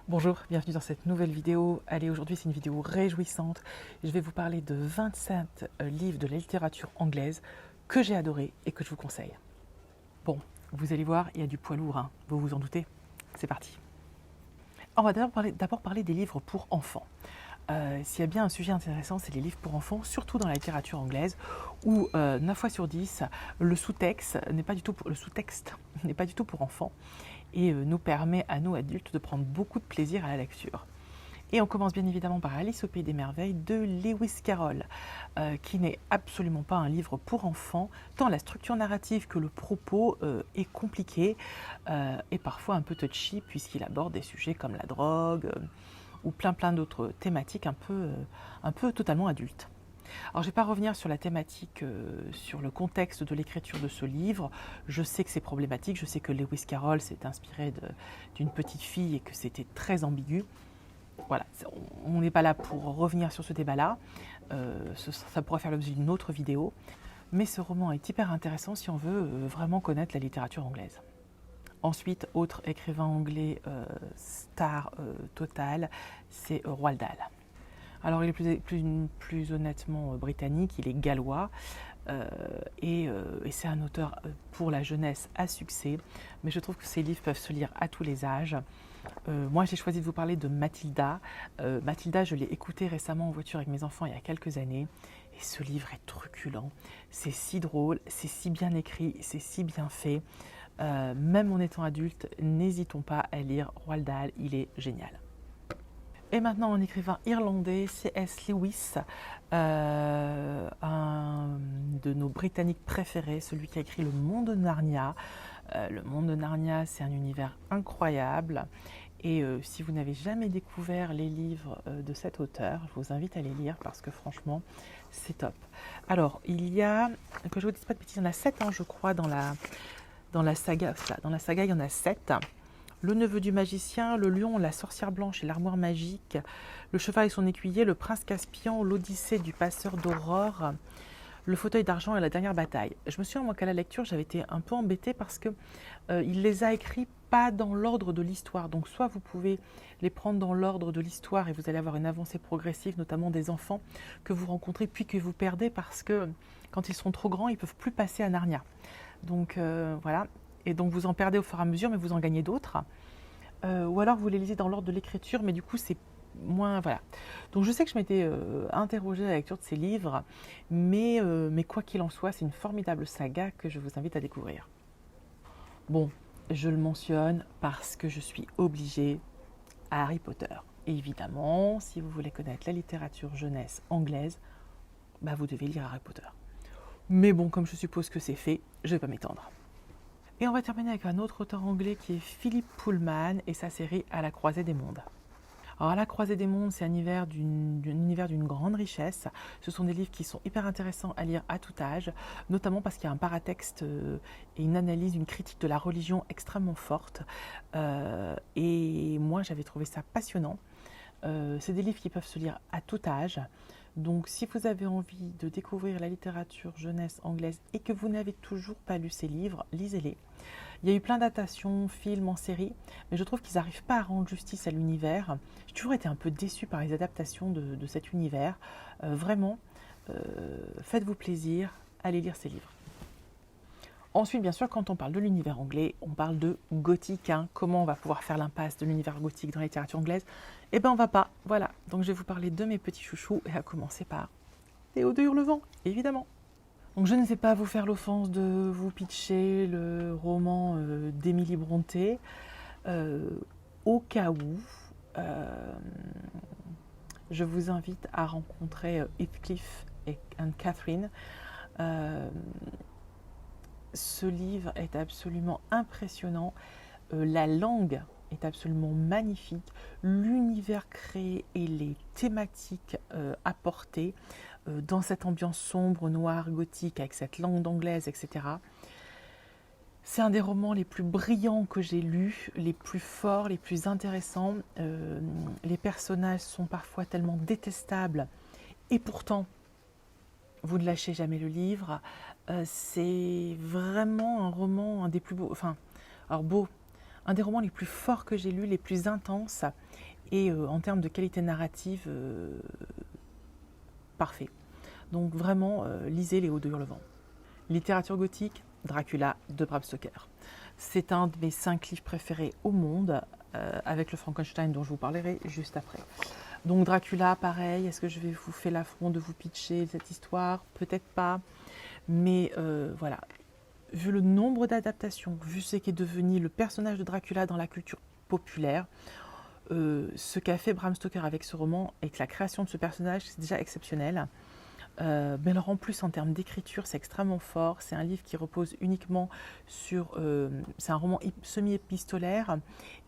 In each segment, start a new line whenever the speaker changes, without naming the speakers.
Bonjour, bienvenue dans cette nouvelle vidéo. Allez, aujourd'hui c'est une vidéo réjouissante. Je vais vous parler de 27 livres de la littérature anglaise que j'ai adorés et que je vous conseille. Bon, vous allez voir, il y a du poids lourd, hein. Vous vous en doutez. C'est parti. On va d'abord parler des livres pour enfants. S'il y a bien un sujet intéressant, c'est les livres pour enfants, surtout dans la littérature anglaise, où 9 fois sur 10, le sous-texte n'est pas du tout pour enfants et nous permet à nous adultes de prendre beaucoup de plaisir à la lecture. Et on commence bien évidemment par Alice au Pays des Merveilles de Lewis Carroll, qui n'est absolument pas un livre pour enfants, tant la structure narrative que le propos est compliqué et parfois un peu touchy, puisqu'il aborde des sujets comme la drogue ou plein d'autres thématiques un peu totalement adultes. Alors je ne vais pas revenir sur la thématique, sur le contexte de l'écriture de ce livre. Je sais que c'est problématique, je sais que Lewis Carroll s'est inspiré d'une petite fille et que c'était très ambigu. Voilà, on n'est pas là pour revenir sur ce débat-là, ça pourrait faire l'objet d'une autre vidéo, mais ce roman est hyper intéressant si on veut vraiment connaître la littérature anglaise. Ensuite, autre écrivain anglais star total, c'est Roald Dahl. Alors il est plus honnêtement britannique, il est gallois et c'est un auteur pour la jeunesse à succès, mais je trouve que ses livres peuvent se lire à tous les âges. Moi j'ai choisi de vous parler de Mathilda. Mathilda, je l'ai écouté récemment en voiture avec mes enfants il y a quelques années et ce livre est truculent, c'est si drôle, c'est si bien écrit, c'est si bien fait. Même en étant adulte, n'hésitons pas à lire Roald Dahl, il est génial. Et maintenant, un écrivain irlandais, C.S. Lewis, un de nos Britanniques préférés, celui qui a écrit Le Monde de Narnia. Le Monde de Narnia, c'est un univers incroyable. Et si vous n'avez jamais découvert les livres de cet auteur, je vous invite à les lire parce que franchement, c'est top. Alors, il y a, que je ne vous dise pas de bêtises, il y en a 7, hein, je crois, dans la saga. Dans la saga, il y en a 7. Le neveu du magicien, le lion, la sorcière blanche et l'armoire magique, le cheval et son écuyer, le prince Caspian, l'odyssée du passeur d'aurore, le fauteuil d'argent et la dernière bataille. Je me souviens, moi, qu'à la lecture, j'avais été un peu embêtée parce que il les a écrits pas dans l'ordre de l'histoire. Donc, soit vous pouvez les prendre dans l'ordre de l'histoire et vous allez avoir une avancée progressive, notamment des enfants que vous rencontrez puis que vous perdez parce que quand ils sont trop grands, ils ne peuvent plus passer à Narnia. Donc, voilà. Et donc vous en perdez au fur et à mesure, mais vous en gagnez d'autres. Ou alors vous les lisez dans l'ordre de l'écriture, mais du coup c'est moins... Voilà. Donc je sais que je m'étais interrogée à la lecture de ces livres, mais quoi qu'il en soit, c'est une formidable saga que je vous invite à découvrir. Bon, je le mentionne parce que je suis obligée à Harry Potter. Et évidemment, si vous voulez connaître la littérature jeunesse anglaise, bah vous devez lire Harry Potter. Mais bon, comme je suppose que c'est fait, je ne vais pas m'étendre. Et on va terminer avec un autre auteur anglais qui est Philip Pullman et sa série À la croisée des mondes. Alors, À la croisée des mondes, c'est un univers d'une grande richesse. Ce sont des livres qui sont hyper intéressants à lire à tout âge, notamment parce qu'il y a un paratexte et une analyse, une critique de la religion extrêmement forte. Et moi, j'avais trouvé ça passionnant. C'est des livres qui peuvent se lire à tout âge. Donc, si vous avez envie de découvrir la littérature jeunesse anglaise et que vous n'avez toujours pas lu ces livres, lisez-les. Il y a eu plein d'adaptations, films, en série, mais je trouve qu'ils n'arrivent pas à rendre justice à l'univers. J'ai toujours été un peu déçue par les adaptations de cet univers. Vraiment, faites-vous plaisir, allez lire ces livres. Ensuite, bien sûr, quand on parle de l'univers anglais, on parle de gothique. Hein. Comment on va pouvoir faire l'impasse de l'univers gothique dans la littérature anglaise? Eh bien, on va pas. Voilà. Donc, je vais vous parler de mes petits chouchous, et à commencer par Théo de Hurlevent, évidemment. Donc, je ne vais pas vous faire l'offense de vous pitcher le roman d'Émilie Brontë. Au cas où, je vous invite à rencontrer Heathcliff et Catherine. Ce livre est absolument impressionnant, la langue est absolument magnifique, l'univers créé et les thématiques apportées dans cette ambiance sombre, noire, gothique, avec cette langue anglaise, etc. C'est un des romans les plus brillants que j'ai lus, les plus forts, les plus intéressants. Les personnages sont parfois tellement détestables et pourtant, vous ne lâchez jamais le livre. C'est vraiment un roman, un des plus beaux, enfin, alors beau, un des romans les plus forts que j'ai lus, les plus intenses, et en termes de qualité narrative, parfait. Donc vraiment, lisez Les Hauts de Hurlevent. Littérature gothique, Dracula de Bram Stoker. C'est un de mes 5 livres préférés au monde, avec le Frankenstein dont je vous parlerai juste après. Donc Dracula, pareil, est-ce que je vais vous faire l'affront de vous pitcher cette histoire? Peut-être pas, mais voilà. Vu le nombre d'adaptations, vu ce qu'est devenu le personnage de Dracula dans la culture populaire, ce qu'a fait Bram Stoker avec ce roman et que la création de ce personnage, c'est déjà exceptionnel. Mais alors en plus en termes d'écriture c'est extrêmement fort, c'est un livre qui repose uniquement sur, c'est un roman semi-épistolaire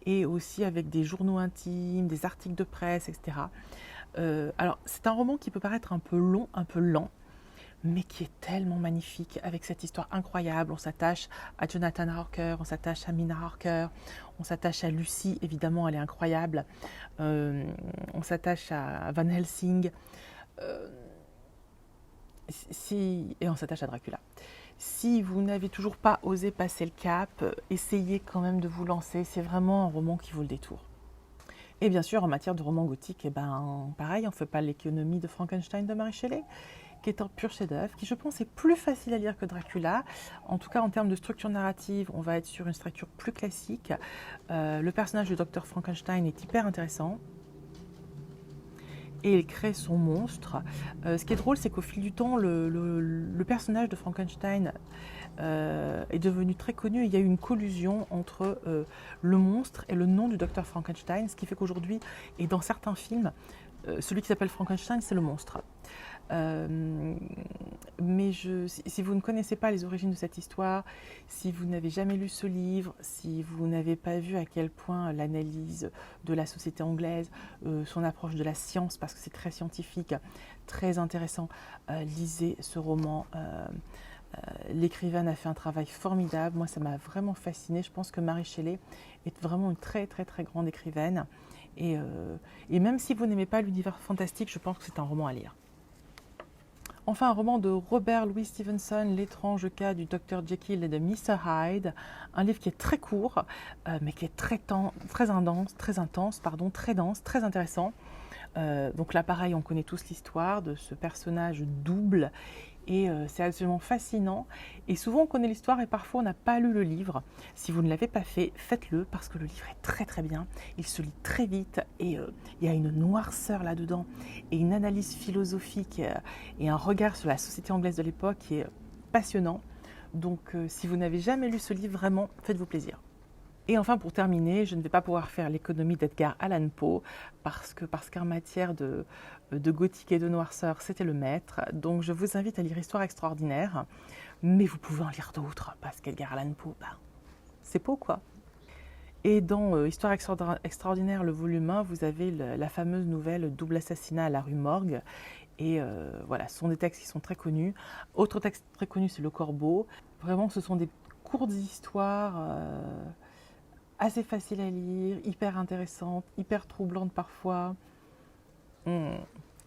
et aussi avec des journaux intimes, des articles de presse, etc. Alors c'est un roman qui peut paraître un peu long, un peu lent, mais qui est tellement magnifique avec cette histoire incroyable. On s'attache à Jonathan Harker, on s'attache à Mina Harker, on s'attache à Lucy, évidemment elle est incroyable, on s'attache à Van Helsing, et on s'attache à Dracula. Si vous n'avez toujours pas osé passer le cap, essayez quand même de vous lancer. C'est vraiment un roman qui vaut le détour. Et bien sûr, en matière de roman gothique, pareil, on ne fait pas l'économie de Frankenstein de Mary Shelley, qui est un pur chef-d'œuvre, qui je pense est plus facile à lire que Dracula. En tout cas, en termes de structure narrative, on va être sur une structure plus classique. Le personnage de Dr Frankenstein est hyper intéressant. Et il crée son monstre. Ce qui est drôle, c'est qu'au fil du temps, le personnage de Frankenstein est devenu très connu. Il y a eu une collusion entre le monstre et le nom du docteur Frankenstein, ce qui fait qu'aujourd'hui, et dans certains films, celui qui s'appelle Frankenstein, c'est le monstre. Mais si vous ne connaissez pas les origines de cette histoire, si vous n'avez jamais lu ce livre, si vous n'avez pas vu à quel point l'analyse de la société anglaise, son approche de la science, parce que c'est très scientifique, très intéressant, lisez ce roman. L'écrivaine a fait un travail formidable. Moi, ça m'a vraiment fascinée. Je pense que Mary Shelley est vraiment une très, très, très grande écrivaine. Et même si vous n'aimez pas l'univers fantastique, je pense que c'est un roman à lire. Enfin, un roman de Robert Louis Stevenson, L'étrange cas du Dr Jekyll et de Mr Hyde, un livre qui est très court, mais qui est très dense, très intéressant. Donc là, pareil, on connaît tous l'histoire de ce personnage double, et c'est absolument fascinant. Et souvent, on connaît l'histoire et parfois, on n'a pas lu le livre. Si vous ne l'avez pas fait, faites-le parce que le livre est très très bien. Il se lit très vite et il y a une noirceur là-dedans et une analyse philosophique et un regard sur la société anglaise de l'époque qui est passionnant. Donc, si vous n'avez jamais lu ce livre, vraiment, faites-vous plaisir. Et enfin, pour terminer, je ne vais pas pouvoir faire l'économie d'Edgar Allan Poe parce qu'en matière de gothique et de noirceur, c'était le maître. Donc, je vous invite à lire Histoire extraordinaire, mais vous pouvez en lire d'autres parce qu'Edgar Allan Poe, c'est Poe, quoi. Et dans Histoire extraordinaire, le volume 1, vous avez la fameuse nouvelle Double assassinat à la rue Morgue. Et voilà, ce sont des textes qui sont très connus. Autre texte très connu, c'est Le Corbeau. Vraiment, ce sont des courtes histoires assez faciles à lire, hyper intéressantes, hyper troublantes parfois.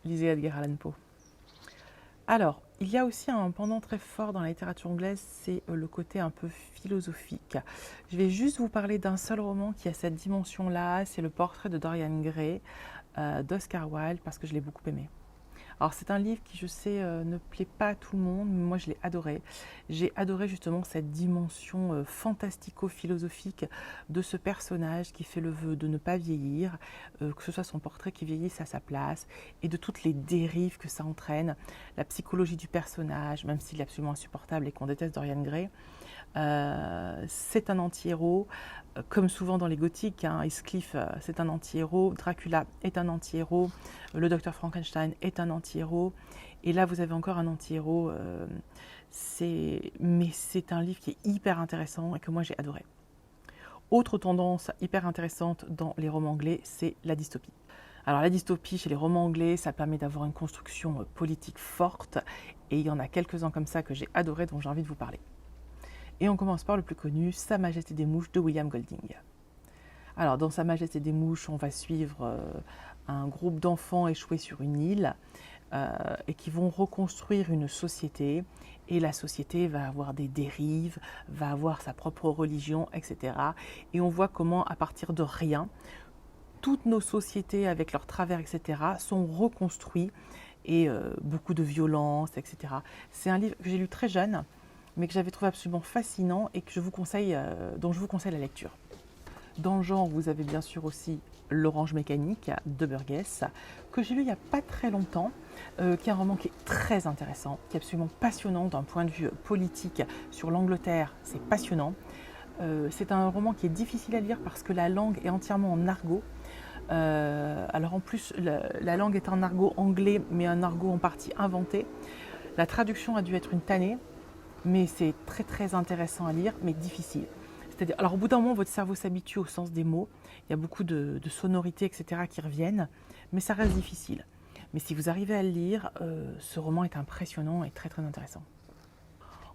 Lisez Edgar Allan Poe. Alors, il y a aussi un pendant très fort dans la littérature anglaise, c'est le côté un peu philosophique. Je vais juste vous parler d'un seul roman qui a cette dimension-là, c'est Le Portrait de Dorian Gray d'Oscar Wilde, parce que je l'ai beaucoup aimé. Alors c'est un livre qui, je sais, ne plaît pas à tout le monde, mais moi je l'ai adoré. J'ai adoré justement cette dimension fantastico-philosophique de ce personnage qui fait le vœu de ne pas vieillir, que ce soit son portrait qui vieillisse à sa place, et de toutes les dérives que ça entraîne, la psychologie du personnage, même s'il est absolument insupportable et qu'on déteste Dorian Gray. C'est un anti-héros, comme souvent dans les gothiques, Heathcliff c'est un anti-héros, Dracula est un anti-héros, le docteur Frankenstein est un anti-héros, et là vous avez encore un anti-héros, mais c'est un livre qui est hyper intéressant et que moi j'ai adoré. Autre tendance hyper intéressante dans les romans anglais, c'est la dystopie. Alors la dystopie chez les romans anglais, ça permet d'avoir une construction politique forte, et il y en a quelques-uns comme ça que j'ai adoré, dont j'ai envie de vous parler. Et on commence par le plus connu, Sa Majesté des Mouches de William Golding. Alors dans Sa Majesté des Mouches, on va suivre un groupe d'enfants échoués sur une île. et qui vont reconstruire une société. Et la société va avoir des dérives, va avoir sa propre religion, etc. Et on voit comment, à partir de rien, toutes nos sociétés, avec leurs travers, etc., sont reconstruites et beaucoup de violence, etc. C'est un livre que j'ai lu très jeune, mais que j'avais trouvé absolument fascinant et que je vous conseille, dont je vous conseille la lecture. Dans le genre, vous avez bien sûr aussi L'Orange mécanique de Burgess, que j'ai lu il n'y a pas très longtemps, qui est un roman qui est très intéressant, qui est absolument passionnant d'un point de vue politique sur l'Angleterre, c'est passionnant. C'est un roman qui est difficile à lire parce que la langue est entièrement en argot. Alors en plus, la langue est un argot anglais, mais un argot en partie inventé. La traduction a dû être une tannée, mais c'est très très intéressant à lire, mais difficile. C'est-à-dire, alors au bout d'un moment, votre cerveau s'habitue au sens des mots, il y a beaucoup de sonorités, etc. qui reviennent, mais ça reste difficile. Mais si vous arrivez à le lire, ce roman est impressionnant et très très intéressant.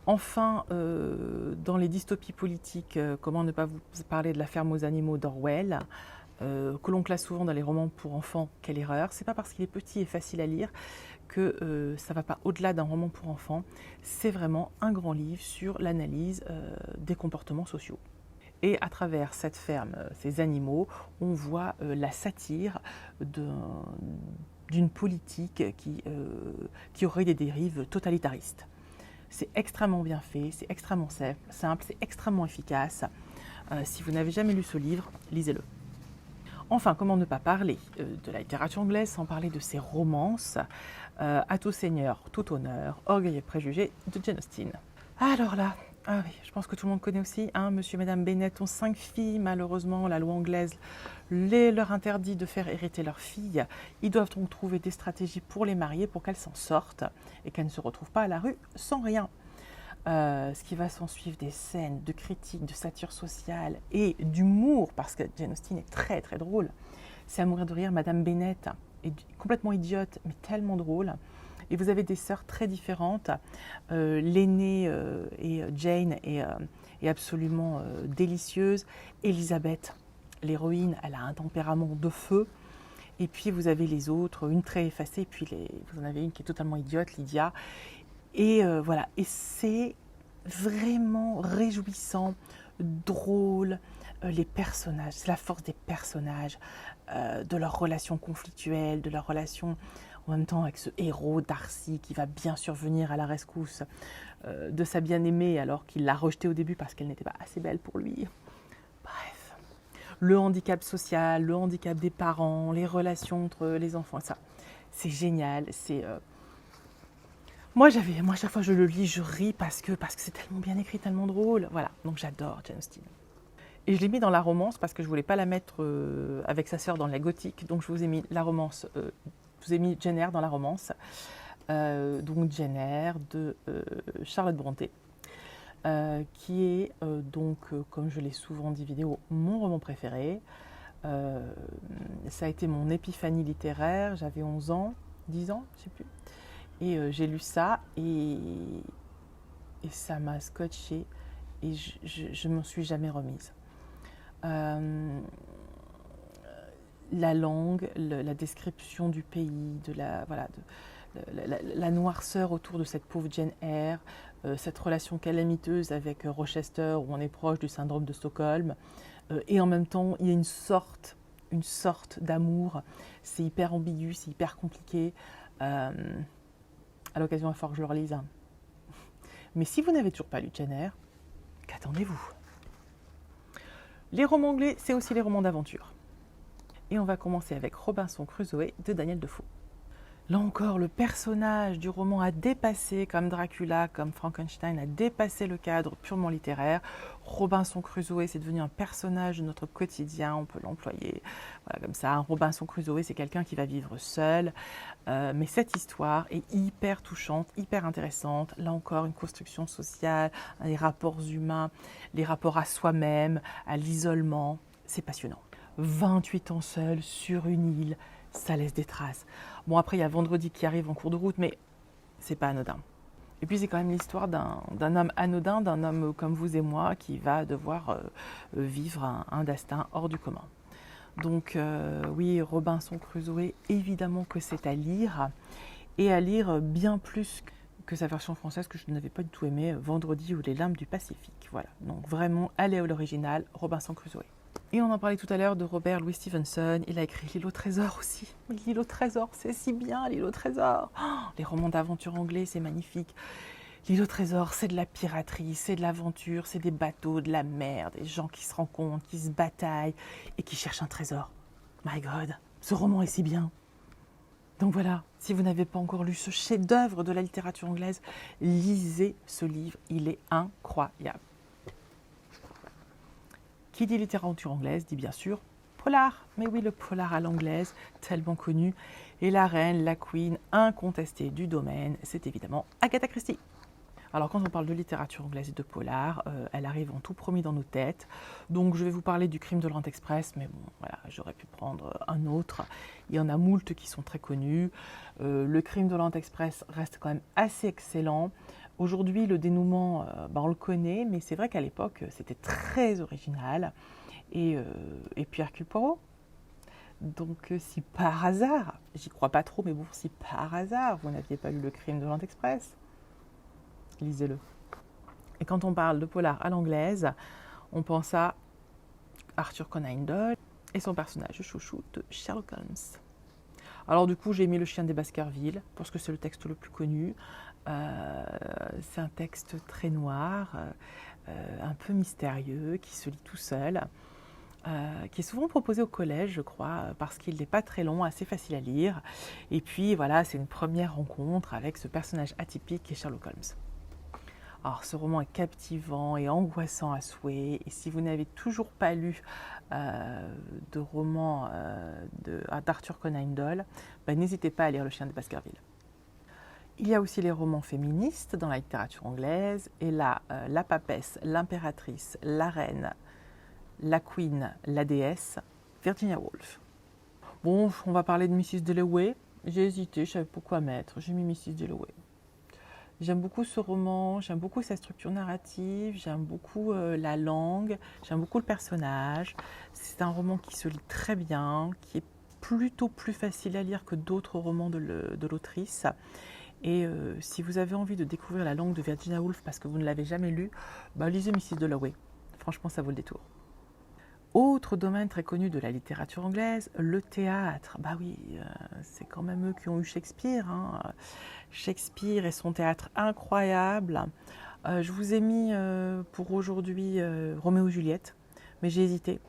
Enfin, dans les dystopies politiques, comment ne pas vous parler de La ferme aux animaux d'Orwell, que l'on classe souvent dans les romans pour enfants, quelle erreur. C'est pas parce qu'il est petit et facile à lire que ça ne va pas au-delà d'un roman pour enfants. C'est vraiment un grand livre sur l'analyse des comportements sociaux. Et à travers cette ferme, ces animaux, on voit la satire d'une politique qui aurait des dérives totalitaristes. C'est extrêmement bien fait, c'est extrêmement simple, c'est extrêmement efficace. Si vous n'avez jamais lu ce livre, lisez-le. Enfin, comment ne pas parler de la littérature anglaise sans parler de ses romances, À tout seigneur, tout honneur, Orgueil et préjugés de Jane Austen. Alors là, ah oui, je pense que tout le monde connaît aussi, hein, Monsieur et Madame Bennet ont 5 filles, malheureusement la loi anglaise leur interdit de faire hériter leurs filles. Ils doivent donc trouver des stratégies pour les marier, pour qu'elles s'en sortent et qu'elles ne se retrouvent pas à la rue sans rien. Ce qui va s'en suivre des scènes de critique, de satire sociale et d'humour, parce que Jane Austen est très très drôle. C'est à mourir de rire. Madame Bennet est complètement idiote, mais tellement drôle. Et vous avez des sœurs très différentes. L'aînée et Jane est absolument délicieuse. Elisabeth, l'héroïne, elle a un tempérament de feu. Et puis vous avez les autres, une très effacée, puis vous en avez une qui est totalement idiote, Lydia. Et voilà, et c'est vraiment réjouissant, drôle, les personnages, c'est la force des personnages, de leurs relations conflictuelles, de leurs relations en même temps avec ce héros Darcy qui va bien sûr venir à la rescousse de sa bien-aimée alors qu'il l'a rejetée au début parce qu'elle n'était pas assez belle pour lui. Bref, le handicap social, le handicap des parents, les relations entre les enfants, ça, c'est génial, c'est... Moi, chaque fois que je le lis, je ris parce que c'est tellement bien écrit, tellement drôle. Voilà, donc j'adore Jane Austen. Et je l'ai mis dans la romance parce que je ne voulais pas la mettre avec sa sœur dans la gothique. Donc je vous ai mis la romance, je vous ai mis Jane Eyre dans la romance. Donc Jane Eyre de Charlotte Brontë, qui est comme je l'ai souvent dit vidéo, mon roman préféré. Ça a été mon épiphanie littéraire, j'avais 11 ans, 10 ans, je ne sais plus. Et j'ai lu ça et ça m'a scotché et je ne m'en suis jamais remise. La langue, la description du pays, la noirceur autour de cette pauvre Jane Eyre, cette relation calamiteuse avec Rochester où on est proche du syndrome de Stockholm, et en même temps il y a une sorte d'amour. C'est hyper ambigu, c'est hyper compliqué. À l'occasion, il va falloir que je le relise. Mais si vous n'avez toujours pas lu Jane Eyre, qu'attendez-vous? Les romans anglais, c'est aussi les romans d'aventure. Et on va commencer avec Robinson Crusoe de Daniel Defoe. Là encore, le personnage du roman a dépassé, comme Dracula, comme Frankenstein, a dépassé le cadre purement littéraire. Robinson Crusoe, c'est devenu un personnage de notre quotidien, on peut l'employer voilà, comme ça. Robinson Crusoe, c'est quelqu'un qui va vivre seul. Mais cette histoire est hyper touchante, hyper intéressante. Là encore, une construction sociale, les rapports humains, les rapports à soi-même, à l'isolement. C'est passionnant. 28 ans seul sur une île, ça laisse des traces. Bon, après, il y a Vendredi qui arrive en cours de route, mais c'est pas anodin. Et puis, c'est quand même l'histoire d'un homme anodin, d'un homme comme vous et moi, qui va devoir vivre un destin hors du commun. Donc, oui, Robinson Crusoe, évidemment que c'est à lire. et à lire bien plus que sa version française que je n'avais pas du tout aimée, Vendredi ou les limbes du Pacifique. Voilà, donc vraiment, allez à l'original, Robinson Crusoe. Et on en parlait tout à l'heure de Robert Louis Stevenson, il a écrit L'île au trésor aussi. Mais L'île au trésor, c'est si bien, L'île au trésor. Oh, les romans d'aventure anglais, c'est magnifique. L'île au trésor, c'est de la piraterie, c'est de l'aventure, c'est des bateaux, de la mer, des gens qui se rencontrent, qui se bataillent et qui cherchent un trésor. My God, ce roman est si bien. Donc voilà, si vous n'avez pas encore lu ce chef-d'œuvre de la littérature anglaise, lisez ce livre, il est incroyable. Qui dit littérature anglaise dit bien sûr polar. Mais oui, le polar à l'anglaise, tellement connu. Et la reine, la queen incontestée du domaine, c'est évidemment Agatha Christie. Alors quand on parle de littérature anglaise et de polar, elle arrive en tout premier dans nos têtes. Donc je vais vous parler du Crime de l'Orient Express, mais bon, voilà, j'aurais pu prendre un autre. Il y en a moult qui sont très connus. Le Crime de l'Orient Express reste quand même assez excellent. Aujourd'hui, le dénouement, on le connaît, mais c'est vrai qu'à l'époque, c'était très original. Et puis Hercule Poirot. Donc si par hasard, j'y crois pas trop, mais bon, si par hasard, vous n'aviez pas lu le Crime de l'Orient Express, lisez-le. Et quand on parle de polar à l'anglaise, on pense à Arthur Conan Doyle et son personnage chouchou de Sherlock Holmes. Alors du coup, j'ai mis Le Chien des Baskerville, parce que c'est le texte le plus connu. C'est un texte très noir, un peu mystérieux, qui se lit tout seul, qui est souvent proposé au collège, je crois, parce qu'il n'est pas très long, assez facile à lire. Et puis voilà, c'est une première rencontre avec ce personnage atypique qui est Sherlock Holmes. Alors ce roman est captivant et angoissant à souhait, et si vous n'avez toujours pas lu de roman d'Arthur Conan Doyle, n'hésitez pas à lire Le Chien des Baskerville. Il y a aussi les romans féministes dans la littérature anglaise, et là, la papesse, l'impératrice, la reine, la queen, la déesse, Virginia Woolf. Bon, on va parler de Mrs. Dalloway. J'ai hésité, je savais pas quoi mettre, j'ai mis Mrs. Dalloway. J'aime beaucoup ce roman, j'aime beaucoup sa structure narrative, j'aime beaucoup la langue, j'aime beaucoup le personnage. C'est un roman qui se lit très bien, qui est plutôt plus facile à lire que d'autres romans de l'autrice. Et si vous avez envie de découvrir la langue de Virginia Woolf parce que vous ne l'avez jamais lu, lisez Mrs. Dalloway. Franchement, ça vaut le détour. Autre domaine très connu de la littérature anglaise, le théâtre. Oui, c'est quand même eux qui ont eu Shakespeare. Shakespeare et son théâtre incroyable. Je vous ai mis pour aujourd'hui Roméo et Juliette, mais j'ai hésité.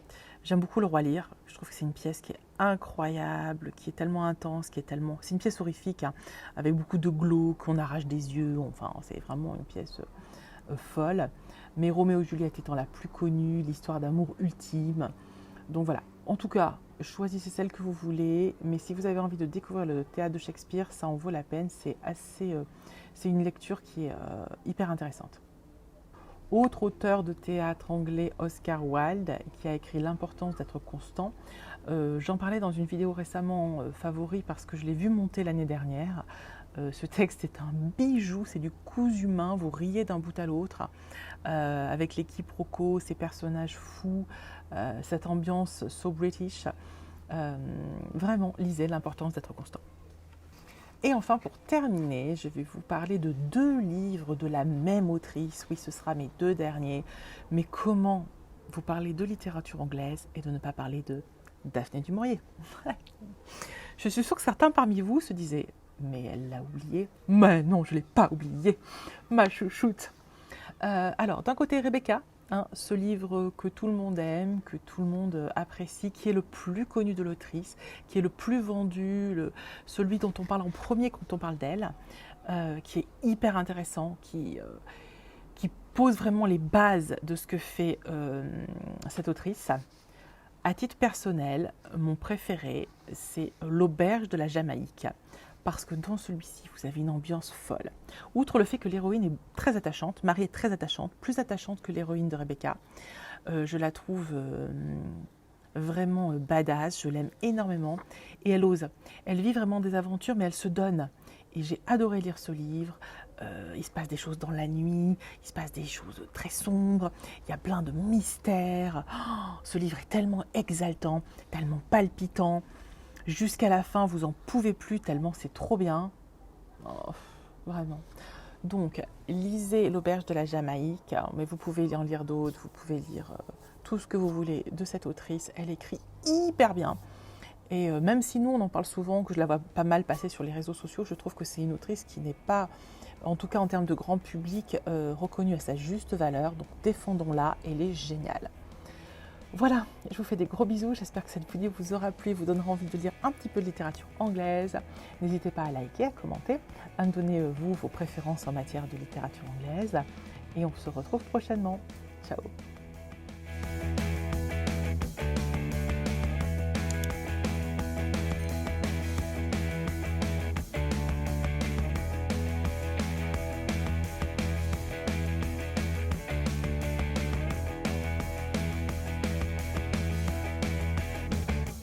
J'aime beaucoup Le Roi Lear. Je trouve que c'est une pièce qui est incroyable, qui est tellement intense, c'est une pièce horrifique, avec beaucoup de glauque, on arrache des yeux. Enfin, c'est vraiment une pièce folle. Mais Roméo et Juliette étant la plus connue, l'histoire d'amour ultime. Donc voilà, en tout cas, choisissez celle que vous voulez, mais si vous avez envie de découvrir le théâtre de Shakespeare, ça en vaut la peine, c'est une lecture qui est hyper intéressante. Autre auteur de théâtre anglais, Oscar Wilde, qui a écrit L'importance d'être constant. J'en parlais dans une vidéo récemment favori parce que je l'ai vu monter l'année dernière. Ce texte est un bijou, c'est du cousu main, vous riez d'un bout à l'autre, avec les quiproquos, ces personnages fous, cette ambiance so British. Vraiment, lisez L'importance d'être constant. Et enfin, pour terminer, je vais vous parler de 2 livres de la même autrice. Oui, ce sera mes 2 derniers. Mais comment vous parler de littérature anglaise et de ne pas parler de Daphné du Maurier? Je suis sûre que certains parmi vous se disaient « Mais elle l'a oublié ». Mais non, je ne l'ai pas oublié. Ma chouchoute. Alors, d'un côté, Rebecca, ce livre que tout le monde aime, que tout le monde apprécie, qui est le plus connu de l'autrice, qui est le plus vendu, celui dont on parle en premier quand on parle d'elle, qui est hyper intéressant, qui pose vraiment les bases de ce que fait cette autrice. À titre personnel, mon préféré, c'est L'Auberge de la Jamaïque. Parce que dans celui-ci, vous avez une ambiance folle. Outre le fait que l'héroïne est très attachante, Marie est très attachante, plus attachante que l'héroïne de Rebecca. Je la trouve vraiment badass, je l'aime énormément. Et elle ose. Elle vit vraiment des aventures, mais elle se donne. Et j'ai adoré lire ce livre. Il se passe des choses dans la nuit, il se passe des choses très sombres, il y a plein de mystères. Oh, ce livre est tellement exaltant, tellement palpitant. Jusqu'à la fin, vous en pouvez plus tellement c'est trop bien. Oh, vraiment. Donc, lisez L'Auberge de la Jamaïque, mais vous pouvez en lire d'autres, vous pouvez lire tout ce que vous voulez de cette autrice. Elle écrit hyper bien. Et même si nous, on en parle souvent, que je la vois pas mal passer sur les réseaux sociaux, je trouve que c'est une autrice qui n'est pas, en tout cas en termes de grand public, reconnue à sa juste valeur. Donc, défendons-la, elle est géniale. Voilà, je vous fais des gros bisous, j'espère que cette vidéo vous aura plu et vous donnera envie de lire un petit peu de littérature anglaise. N'hésitez pas à liker, à commenter, à me donner vous vos préférences en matière de littérature anglaise et on se retrouve prochainement. Ciao.